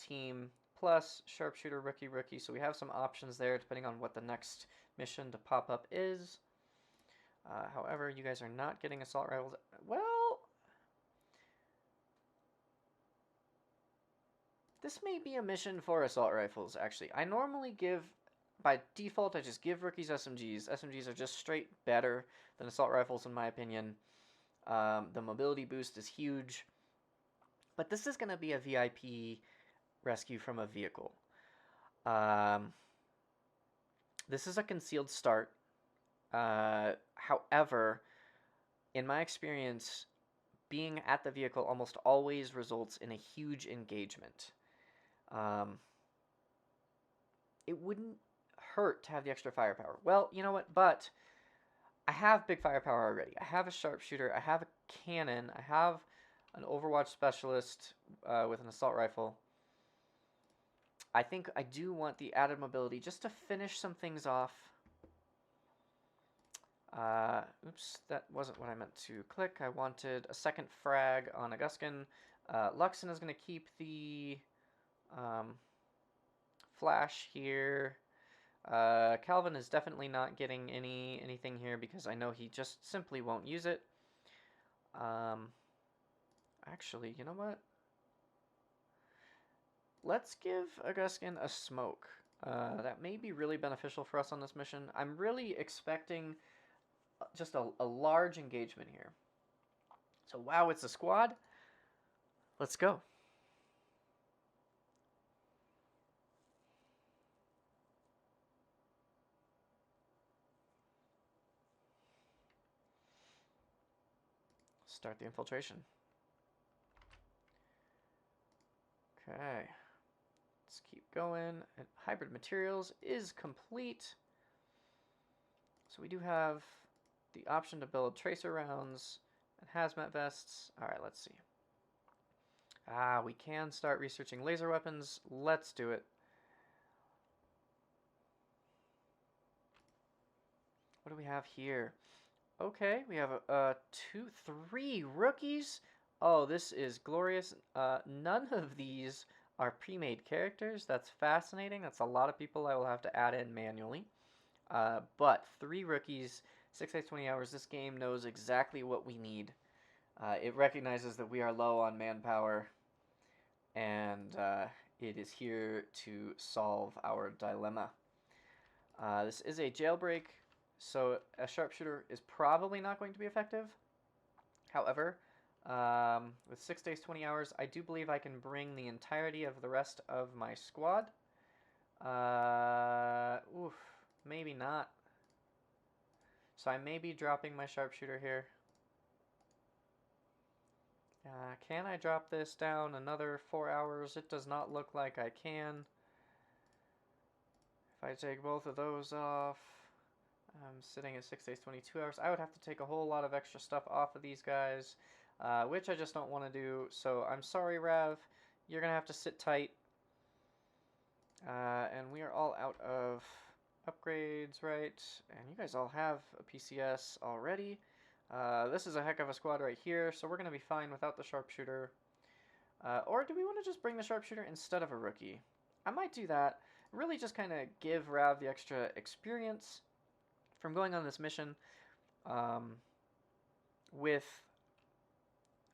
team, plus Sharpshooter, Rookie. So we have some options there depending on what the next mission to pop up is. However, you guys are not getting Assault Rifles. Well... This may be a mission for Assault Rifles, actually. I normally give, by default, I just give rookies SMGs. SMGs are just straight better than Assault Rifles, in my opinion. The mobility boost is huge. But this is going to be a VIP rescue from a vehicle. This is a concealed start. However, in my experience, being at the vehicle almost always results in a huge engagement. It wouldn't hurt to have the extra firepower. Well, you know what? But I have big firepower already. I have a sharpshooter. I have a cannon. I have an Overwatch specialist with an assault rifle. I think I do want the added mobility just to finish some things off. Oops, that wasn't what I meant to click. I wanted a second frag on Augustin. Luxon is going to keep the flash here. Calvin is definitely not getting anything here because I know he just simply won't use it. Actually, you know what? Let's give Augustin a smoke. That may be really beneficial for us on this mission. I'm really expecting just a large engagement here. So, wow, it's a squad. Let's go. Start the infiltration. Okay. Let's keep going. And hybrid materials is complete. So we do have the option to build tracer rounds and hazmat vests. All right, let's see. We can start researching laser weapons. Let's do it. What do we have here? Okay, we have three rookies. Oh, this is glorious. None of these are pre-made characters. That's fascinating. That's a lot of people I will have to add in manually. But 3 rookies, 6 days, 20 hours. This game knows exactly what we need. It recognizes that we are low on manpower, and it is here to solve our dilemma. This is a jailbreak, so a sharpshooter is probably not going to be effective. However, with 6 days, 20 hours, I do believe I can bring the entirety of the rest of my squad. Maybe not. So I may be dropping my sharpshooter here. Can I drop this down another 4 hours? It does not look like I can. If I take both of those off, I'm sitting at 6 days, 22 hours. I would have to take a whole lot of extra stuff off of these guys, which I just don't want to do. So I'm sorry, Rav. You're going to have to sit tight. And we are all out of upgrades, right? And you guys all have a PCS already. This is a heck of a squad right here, so we're going to be fine without the sharpshooter. Or do we want to just bring the sharpshooter instead of a rookie? I might do that. Really just kind of give Rav the extra experience from going on this mission with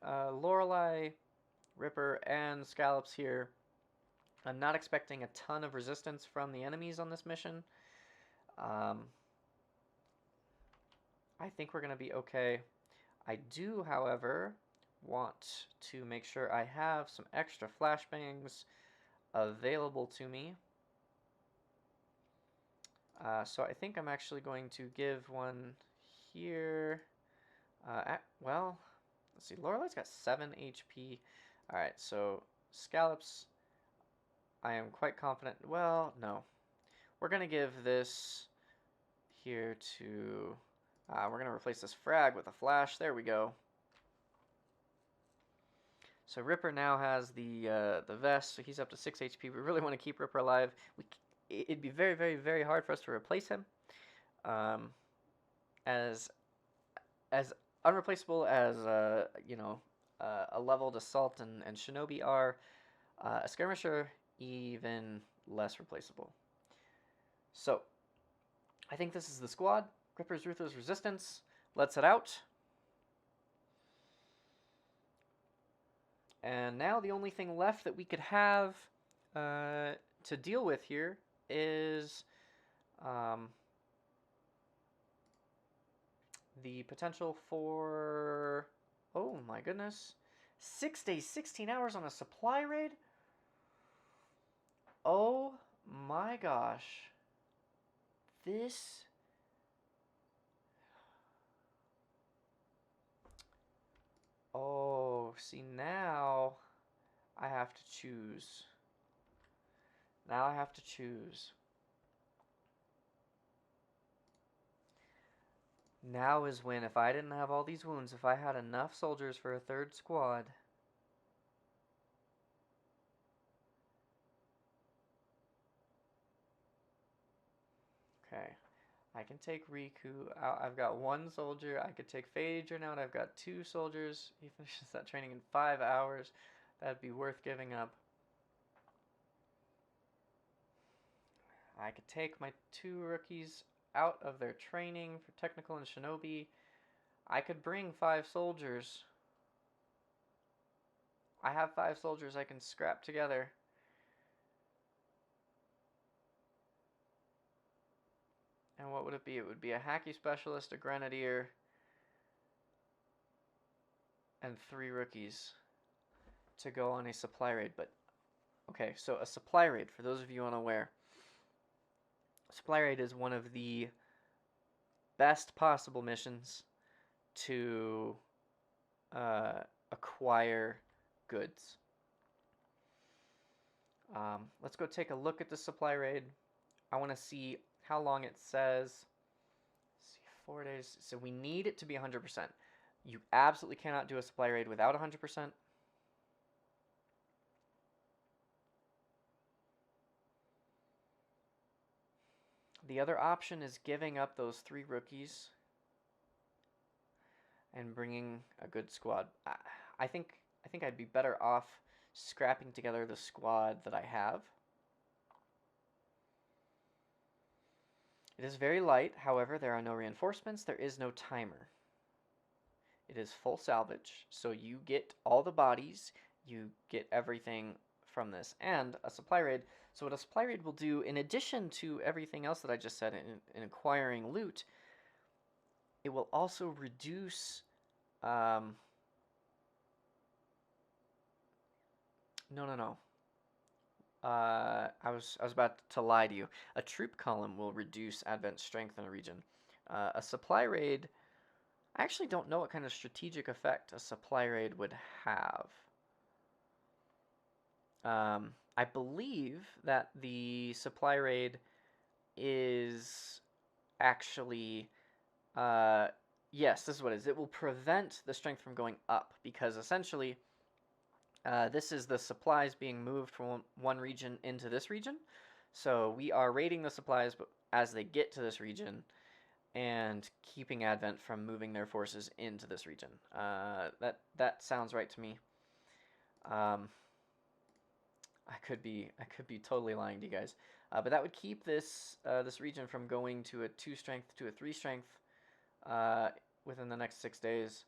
Lorelei, Ripper, and Scallops here. I'm not expecting a ton of resistance from the enemies on this mission. I think we're going to be okay. I do, however, want to make sure I have some extra flashbangs available to me. So I think I'm actually going to give one here. Well, let's see. Lorelei's got 7 HP. All right, so Scallops, I am quite confident. Well, no. We're going to give this here to... we're going to replace this frag with a flash. There we go. So Ripper now has the vest, so he's up to 6 HP. We really want to keep Ripper alive. It'd be very, very, very hard for us to replace him. As unreplaceable as a leveled assault and shinobi are, a skirmisher even less replaceable. So I think this is the squad. Ripper's Ruthless Resistance. Let's head out. And now the only thing left that we could have to deal with here is the potential for, oh my goodness, 6 days, 16 hours on a supply raid? Oh my gosh. This... Oh, see, now I have to choose. Now I have to choose. Now is when, if I didn't have all these wounds, if I had enough soldiers for a 3rd squad. Okay. I can take Riku out. I've got 1 soldier. I could take Phaedron out. I've got 2 soldiers. He finishes that training in 5 hours. That'd be worth giving up. I could take my 2 rookies out of their training for technical and shinobi. I could bring 5 soldiers. I have 5 soldiers I can scrap together. And what would it be? It would be a Hacky Specialist, a Grenadier, and 3 rookies to go on a supply raid. But, okay, so a supply raid, for those of you unaware, supply raid is one of the best possible missions to acquire goods. Let's go take a look at the supply raid. I want to see how long it says. Let's see 4 days. So we need it to be 100%. You absolutely cannot do a supply raid without 100%. The other option is giving up those 3 rookies and bringing a good squad. I think I'd be better off scrapping together the squad that I have. It is very light, however, there are no reinforcements, there is no timer. It is full salvage, so you get all the bodies, you get everything from this, and a supply raid. So what a supply raid will do, in addition to everything else that I just said in acquiring loot, it will also reduce... No. I was about to lie to you. A troop column will reduce advent strength in a region. A supply raid, I actually don't know what kind of strategic effect a supply raid would have. I believe that the supply raid is actually, yes, this is what it is. It will prevent the strength from going up because essentially this is the supplies being moved from one region into this region. So we are raiding the supplies as they get to this region and keeping Advent from moving their forces into this region. That sounds right to me. I could be totally lying to you guys, but that would keep this this region from going to a 2 strength to a 3 strength within the next 6 days.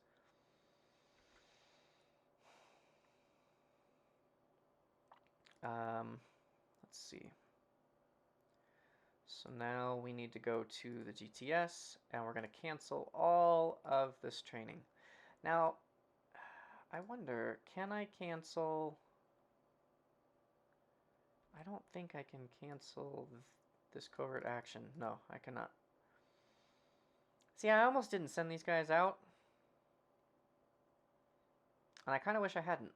Let's see. So now we need to go to the GTS, and we're going to cancel all of this training. Now, I wonder, can I cancel... I don't think I can cancel this covert action. No, I cannot. See, I almost didn't send these guys out. And I kind of wish I hadn't.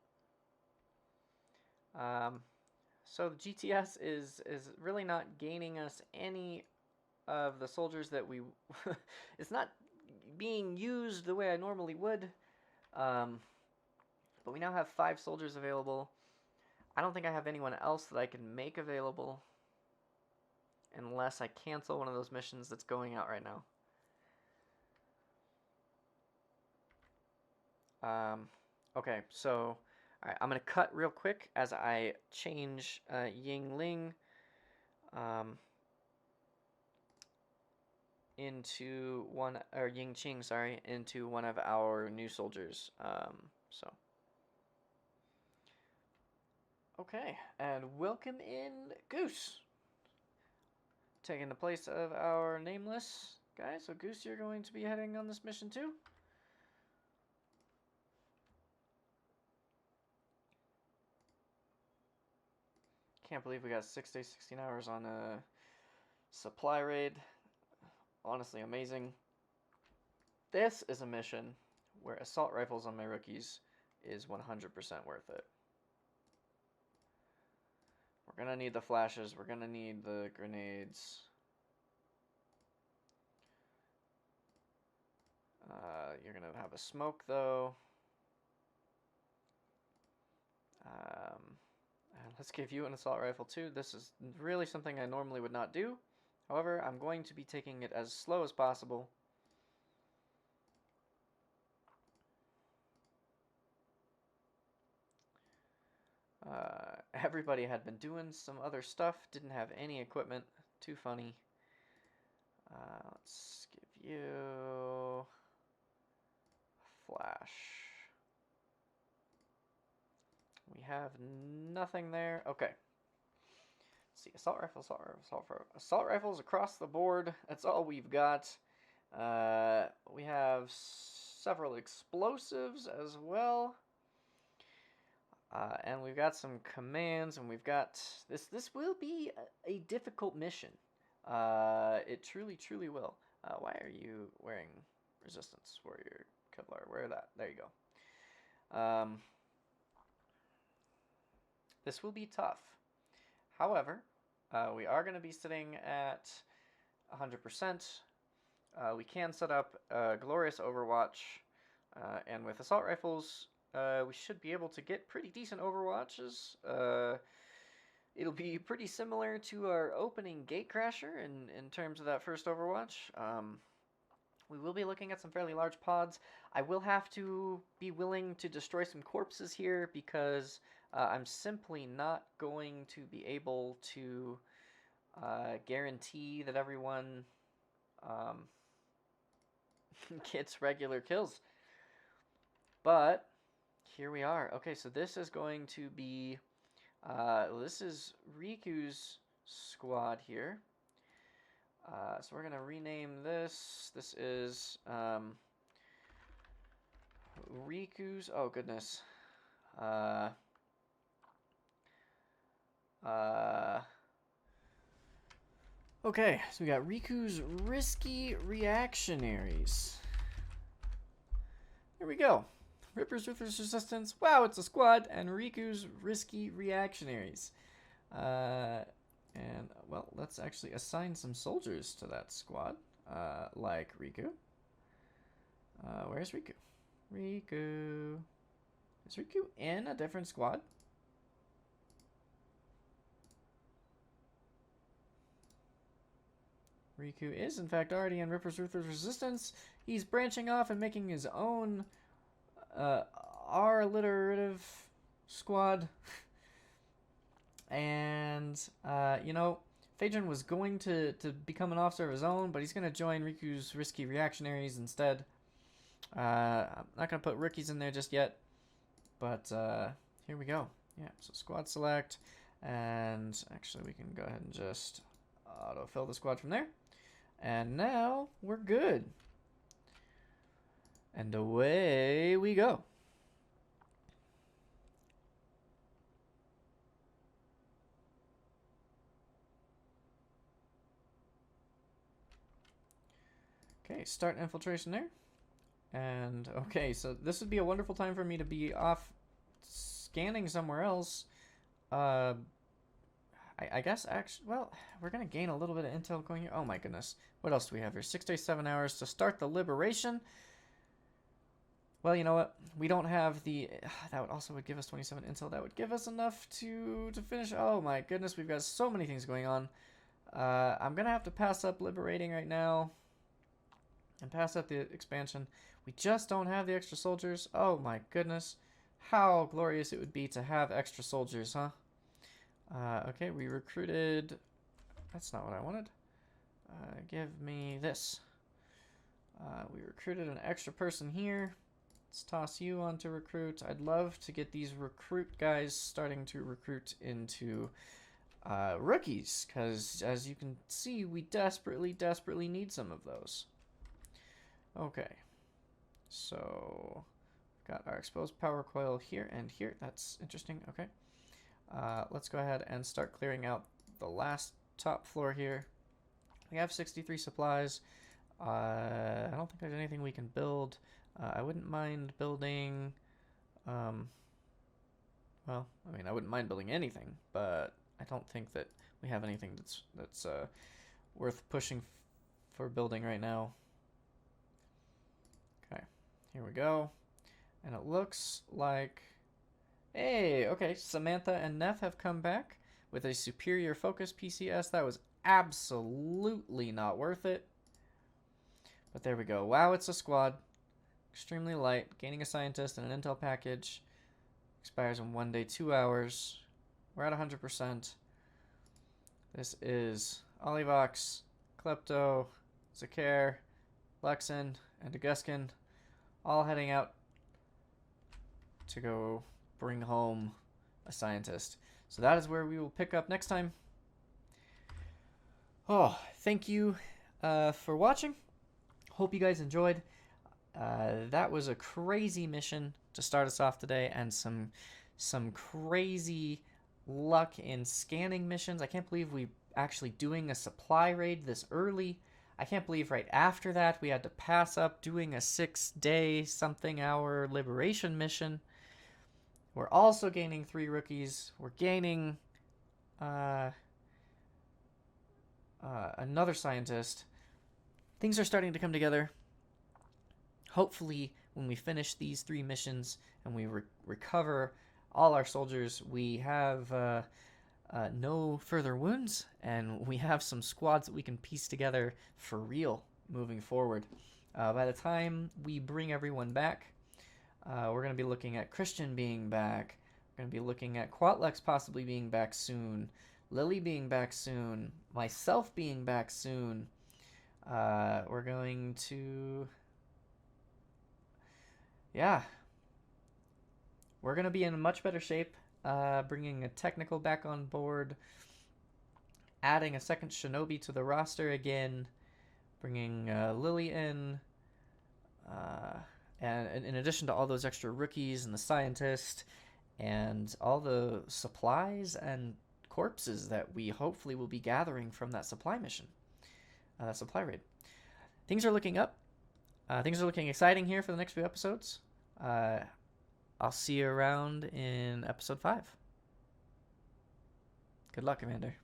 So the GTS is really not gaining us any of the soldiers that we... it's not being used the way I normally would. But we now have 5 soldiers available. I don't think I have anyone else that I can make available unless I cancel one of those missions that's going out right now. Okay, so alright, I'm going to cut real quick as I change Yingling into one, or Yingqing, sorry, into one of our new soldiers. Okay, and welcome in Goose, taking the place of our nameless guy. So Goose, you're going to be heading on this mission too? Can't believe we got 6 days, 16 hours on a supply raid. Honestly amazing. This is a mission where assault rifles on my rookies is 100% worth it. We're gonna need the flashes, we're gonna need the grenades. You're gonna have a smoke though. And let's give you an assault rifle too. This is really something I normally would not do. However, I'm going to be taking it as slow as possible. Everybody had been doing some other stuff, didn't have any equipment. Too funny. Let's give you flash. We have nothing there. Okay. Let's see, assault rifle, assault rifle, assault rifle. Assault rifles across the board. That's all we've got. We have several explosives as well. And we've got some commands, and we've got... This will be a difficult mission. It truly will. Why are you wearing resistance warrior Kevlar? Wear that. There you go. This will be tough. However, we are going to be sitting at 100%. we can set up a glorious Overwatch, and with assault rifles, we should be able to get pretty decent Overwatches. It'll be pretty similar to our opening Gatecrasher in terms of that first Overwatch. We will be looking at some fairly large pods. I will have to be willing to destroy some corpses here because I'm simply not going to be able to guarantee that everyone gets regular kills. But here we are. Okay, so this is going to be this is Riku's squad here. So we're gonna rename this. This is Riku's. Oh goodness. Okay, so we got Riku's risky reactionaries. Here we go. Ripper's Ruthless Resistance. Wow, it's a squad. And Riku's risky reactionaries. And, well, let's actually assign some soldiers to that squad, like Riku. Where's Riku? Riku. Is Riku in a different squad? Riku is, in fact, already in Ripper's Ruthless Resistance. He's branching off and making his own R-alliterative squad. And, you know, Phaedron was going to become an officer of his own, but he's going to join Riku's risky reactionaries instead. I'm not going to put rookies in there just yet, but here we go. Yeah, so squad select, and actually we can go ahead and just autofill the squad from there. And now we're good. And away we go. Okay, start infiltration there. And, okay, so this would be a wonderful time for me to be off scanning somewhere else. I guess, actually, well, we're going to gain a little bit of intel going here. Oh, my goodness. What else do we have here? 6 days, 7 hours to start the liberation. Well, you know what? We don't have the... that would give us 27 intel. That would give us enough to finish. Oh, my goodness. We've got so many things going on. I'm going to have to pass up liberating right now. And pass up the expansion. We just don't have the extra soldiers. Oh my goodness. How glorious it would be to have extra soldiers, huh? Okay, we recruited... That's not what I wanted. Give me this. We recruited an extra person here. Let's toss you on to recruit. I'd love to get these recruit guys starting to recruit into rookies. Because as you can see, we desperately, desperately need some of those. Okay, so got our exposed power coil here and here. That's interesting. Okay, let's go ahead and start clearing out the last top floor here. We have 63 supplies. I don't think there's anything we can build. I wouldn't mind building, well, I mean, I wouldn't mind building anything, but I don't think that we have anything that's worth pushing for building right now. Okay, here we go. And it looks like... Hey, okay, Samantha and Neff have come back with a superior focus PCS. That was absolutely not worth it. But there we go. Wow, it's a squad. Extremely light. Gaining a scientist and an intel package. Expires in 1 day, 2 hours. We're at 100%. This is Olivox, Klepto, Zakar, Luxon, and Deguskin, all heading out to go bring home a scientist. So that is where we will pick up next time. Oh, thank you for watching. Hope you guys enjoyed. That was a crazy mission to start us off today, and some crazy luck in scanning missions. I can't believe we actually doing a supply raid this early. I can't believe right after that we had to pass up doing a 6-day something hour liberation mission. We're also gaining 3 rookies. We're gaining another scientist. things are starting to come together. Hopefully, when we finish these 3 missions and we recover all our soldiers, we have no further wounds, and we have some squads that we can piece together for real moving forward. By the time we bring everyone back, we're going to be looking at Christian being back. We're going to be looking at Quatlex possibly being back soon, Lily being back soon, myself being back soon. We're going to... yeah. We're going to be in much better shape, bringing a technical back on board, adding a second shinobi to the roster again, bringing Lily in, and in addition to all those extra rookies and the scientist and all the supplies and corpses that we hopefully will be gathering from that supply mission, that supply raid. Things are looking up. Things are looking exciting here for the next few episodes. I'll see you around in episode 5. Good luck, Commander.